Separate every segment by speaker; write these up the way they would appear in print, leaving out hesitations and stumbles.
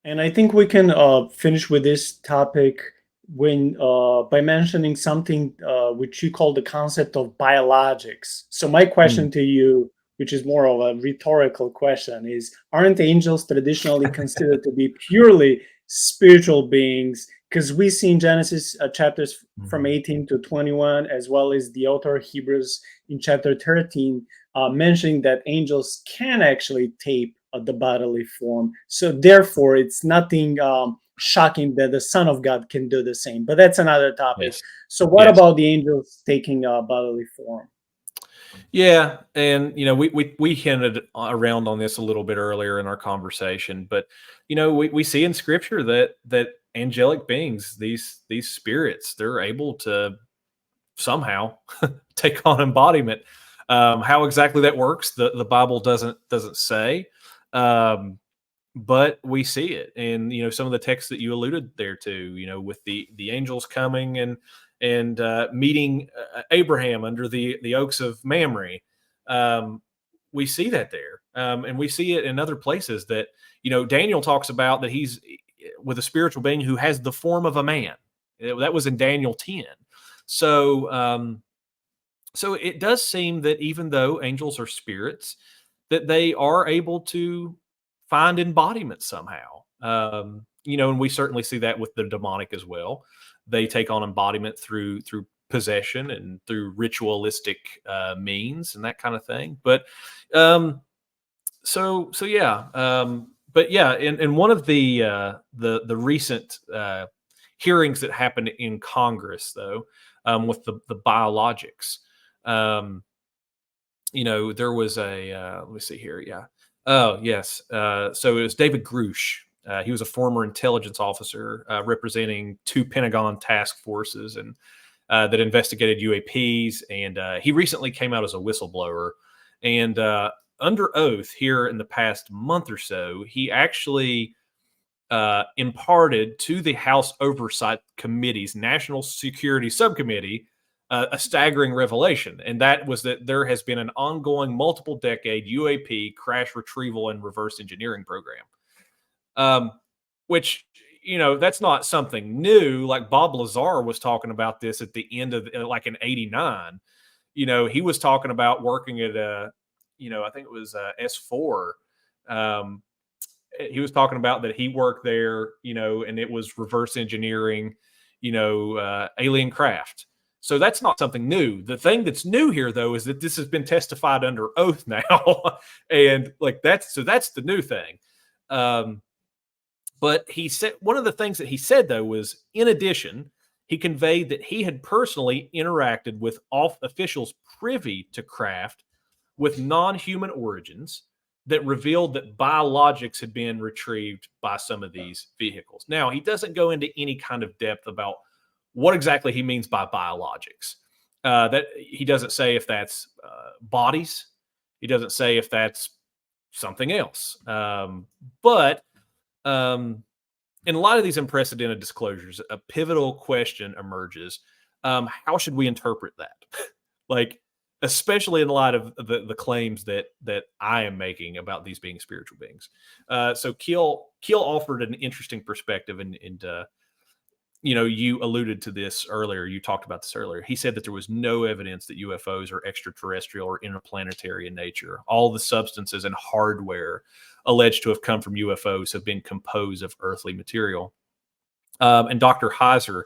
Speaker 1: And I think we can finish with this topic when by mentioning something which you call the concept of biologics. So my
Speaker 2: Mm.
Speaker 1: question to you, which is more of a rhetorical question, is: aren't angels traditionally considered to be purely spiritual beings? Because we see in Genesis chapters from
Speaker 2: Mhm.
Speaker 1: 18 to 21, as well as the author of Hebrews in chapter 13, mentioning that angels can actually take the bodily form. So therefore, it's nothing shocking that the Son of God can do the same. But that's another topic.
Speaker 2: Yes.
Speaker 1: So what
Speaker 2: Yes.
Speaker 1: about the angels taking bodily form?
Speaker 2: Yeah, and we hinted around on this a little bit earlier in our conversation, but we see in Scripture that angelic beings, these spirits, they're able to somehow take on embodiment. How exactly that works, the Bible doesn't say, um, but we see it, and some of the texts that you alluded there to, with the angels coming and meeting Abraham under the oaks of Mamre. Um, we see that there, and we see it in other places that Daniel talks about that he's with a spiritual being who has the form of a man. That was in Daniel 10. So so it does seem that even though angels are spirits, that they are able to find embodiment somehow. And we certainly see that with the demonic as well. They take on embodiment through possession and through ritualistic means and that kind of thing. But so yeah. But yeah, in one of the recent hearings that happened in Congress, though, with the biologics. Um, there was a let me see here. Yeah. Oh, yes. So it was David Grush. He was a former intelligence officer representing two Pentagon task forces and that investigated UAPs. And he recently came out as a whistleblower. And under oath here in the past month or so, he actually imparted to the House Oversight Committee's National Security Subcommittee a staggering revelation, and that was that there has been an ongoing multiple decade UAP crash retrieval and reverse engineering program. Um, which that's not something new. Like Bob Lazar was talking about this at the end of like in '89. He was talking about working at I think it was S4. Um, he was talking about that he worked there, and it was reverse engineering, alien craft. So that's not something new. The thing that's new here, though, is that this has been testified under oath now, and like that's the new thing. Um, but he said one of the things that he said though was, in addition, he conveyed that he had personally interacted with off officials privy to craft with non-human origins that revealed that biologics had been retrieved by some of these vehicles. Now, he doesn't go into any kind of depth about what exactly he means by biologics. That he doesn't say if that's bodies. He doesn't say if that's something else. But um, in a lot of these unprecedented disclosures, a pivotal question emerges. How should we interpret that? Like, especially in light of the claims that I am making about these being spiritual beings. So Keel offered an interesting perspective, and you alluded to this earlier. You talked about this earlier. He said that there was no evidence that UFOs are extraterrestrial or interplanetary in nature. All the substances and hardware alleged to have come from UFOs have been composed of earthly material. And Dr. Heiser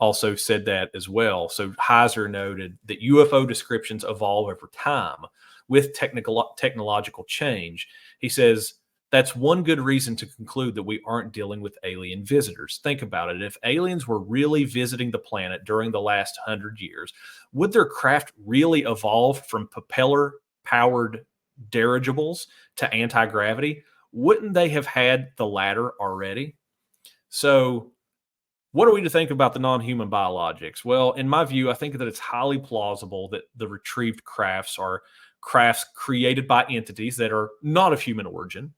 Speaker 2: also said that as well. So Heiser noted that UFO descriptions evolve over time with technological change. He says that's one good reason to conclude that we aren't dealing with alien visitors. Think about it. If aliens were really visiting the planet during the last 100 years, would their craft really evolve from propeller powered dirigibles to anti gravity? Wouldn't they have had the latter already? So what are we to think about the non-human biologics? Well, in my view, I think that it's highly plausible that the retrieved crafts are crafts created by entities that are not of human origin.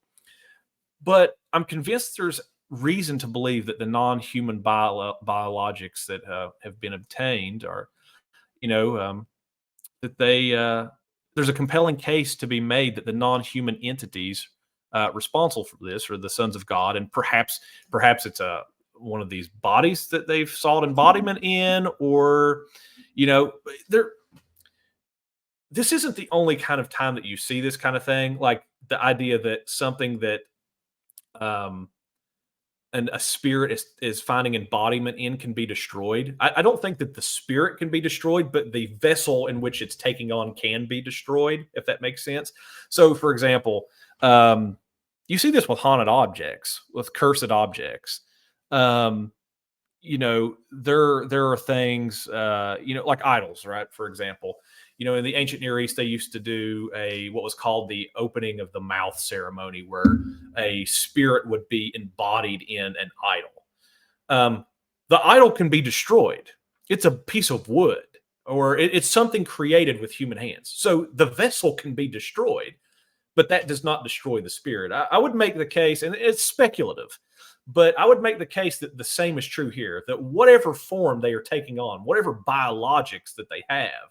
Speaker 2: But I'm convinced there's reason to believe that the non-human biologics that have been obtained are, you know, that they there's a compelling case to be made that the non-human entities responsible for this, or the sons of God, and perhaps it's a one of these bodies that they've sought embodiment in, or there. This isn't the only kind of time that you see this kind of thing, like the idea that something that um, and a spirit is finding embodiment in can be destroyed. I don't think that the spirit can be destroyed, but the vessel in which it's taking on can be destroyed, if that makes sense. So, for example, you see this with haunted objects, with cursed objects. Um, there are things, like idols, right? For example, in the ancient Near East, they used to do what was called the opening of the mouth ceremony, where a spirit would be embodied in an idol. The idol can be destroyed. It's a piece of wood, or it's something created with human hands. So the vessel can be destroyed, but that does not destroy the spirit. I would make the case, and it's speculative, but I would make the case that the same is true here, that whatever form they are taking on, whatever biologics that they have,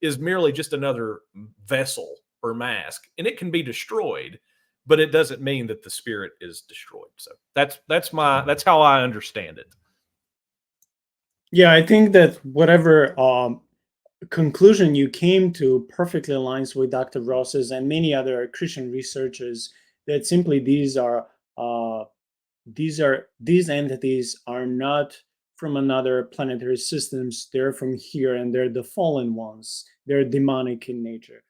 Speaker 2: is merely just another vessel or mask, and it can be destroyed, but it doesn't mean that the spirit is destroyed. So that's how I understand it.
Speaker 1: Yeah, I think that whatever conclusion you came to perfectly aligns with Dr. Ross's and many other Christian researchers, that simply uh, these entities are not from another planetary systems. They're from here, and they're the fallen ones. They're demonic in nature.